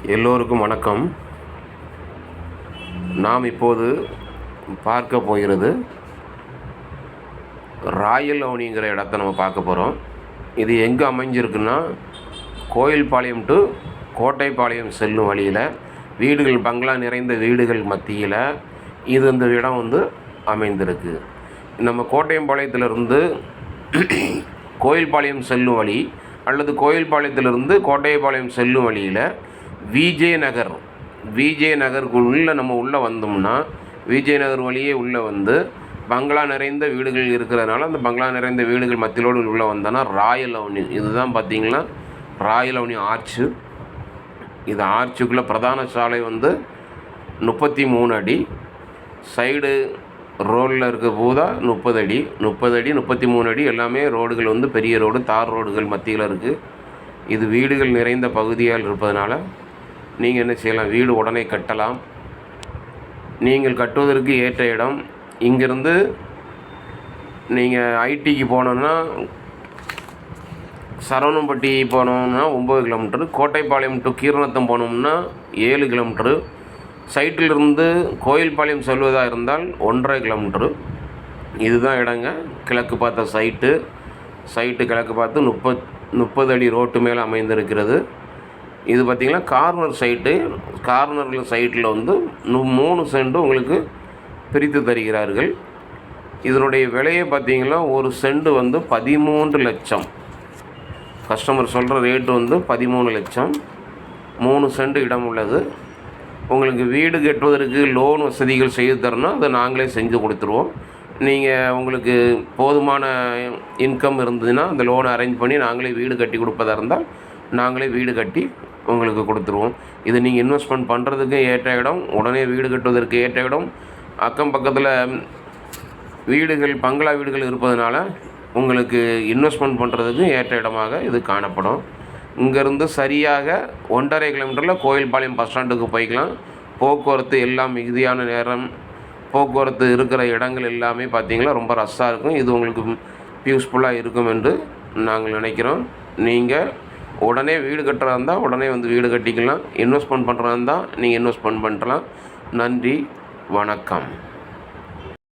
எல்லோருக்கும் வணக்கம். நாம் இப்போது பார்க்க போகிறது ராயல் அவனிங்கிற இடத்த நம்ம பார்க்க போகிறோம். இது எங்கே அமைஞ்சிருக்குன்னா, கோயில்பாளையம் டு கோட்டைப்பாளையம் செல்லும் வழியில் வீடுகள், பங்களா நிறைந்த வீடுகள் மத்தியில் இந்த இடம் அமைந்திருக்கு. நம்ம கோட்டையம்பாளையத்திலிருந்து கோயில்பாளையம் செல்லும் வழி அல்லது கோயில்பாளையத்திலிருந்து கோட்டையம்பாளையம் செல்லும் வழியில் விஜே நகருக்குள்ளே நம்ம உள்ளே வந்தோம்னா, விஜே நகர் வழியே உள்ளே பங்களா நிறைந்த வீடுகள் இருக்கிறதுனால அந்த பங்களா நிறைந்த வீடுகள் மத்தியிலோடு உள்ளே வந்தோன்னா ராயல் அவனி. இதுதான் பார்த்திங்கன்னா ராயல் அவனி ஆர்ச்சு. இது ஆர்ச்சுக்குள்ளே பிரதான சாலை 33 அடி, சைடு ரோடில் இருக்க போதா 30 அடி, 33 அடி எல்லாமே ரோடுகள் பெரிய ரோடு, தார் ரோடுகள் மத்தியில் இருக்குது. இது வீடுகள் நிறைந்த பகுதியால் இருப்பதனால நீங்கள் என்ன செய்யலாம், வீடு உடனே கட்டலாம். நீங்கள் கட்டுவதற்கு ஏற்ற இடம். இங்கேருந்து நீங்கள் ஐடிக்கு போனோன்னா, சரவணம்பட்டி போனோம்னா 9 கிலோமீட்டரு, கோட்டைப்பாளையம் டு கீரநத்தம் போனோம்னா 7 கிலோமீட்டரு, சைட்டிலிருந்து கோயில்பாளையம் செல்வதாக இருந்தால் 1.5 கிலோமீட்டரு. இதுதான் இடங்க. கிழக்கு பார்த்த சைட்டு கிழக்கு பார்த்து 30 அடி ரோட்டு மேலே அமைந்திருக்கிறது. இது பார்த்திங்கன்னா கார்னர் சைட்டில் 3 சென்ட் உங்களுக்கு பிரித்து தருகிறார்கள். இதனுடைய விலையை பார்த்திங்கன்னா ஒரு சென்ட் 13 லட்சம். கஸ்டமர் சொல்கிற ரேட்டு 13 லட்சம். 3 சென்ட் இடம் உள்ளது. உங்களுக்கு வீடு கட்டுவதற்கு லோன் வசதிகள் செய்து தரணும், அதை நாங்களே செஞ்சு கொடுத்துருவோம். நீங்கள் உங்களுக்கு போதுமான இன்கம் இருந்ததுன்னா அந்த லோனை அரேஞ்ச் பண்ணி நாங்களே வீடு கட்டி கொடுப்பதாக இருந்தால் நாங்களே வீடு கட்டி உங்களுக்கு கொடுத்துருவோம். இது நீங்கள் இன்வெஸ்ட்மெண்ட் பண்ணுறதுக்கு ஏற்ற இடம், உடனே வீடு கட்டுவதற்கு ஏற்ற இடம். அக்கம் பக்கத்தில் வீடுகள், பங்களா வீடுகள் இருப்பதனால உங்களுக்கு இன்வெஸ்ட்மெண்ட் பண்ணுறதுக்கு ஏற்ற இடமாக இது காணப்படும். இங்கேருந்து சரியாக 1.5 கிலோமீட்டரில் கோயில்பாளையம் பஸ் ஸ்டாண்டுக்கு போய்க்கலாம். போக்குவரத்து எல்லாம் மிகுதியான நேரம், போக்குவரத்து இருக்கிற இடங்கள் எல்லாமே பார்த்திங்கன்னா ரொம்ப ரஷ்ஷாக இருக்கும். இது உங்களுக்கு யூஸ்ஃபுல்லாக இருக்கும் என்று நாங்கள் நினைக்கிறோம். நீங்கள் உடனே வீடு கட்டுறதா இருந்தால் உடனே வீடு கட்டிக்கலாம். இன்வெஸ்ட்மெண்ட் பண்ணுறதா இருந்தால் நீங்கள் இன்வெஸ்ட்மெண்ட் பண்ணலாம். நன்றி, வணக்கம்.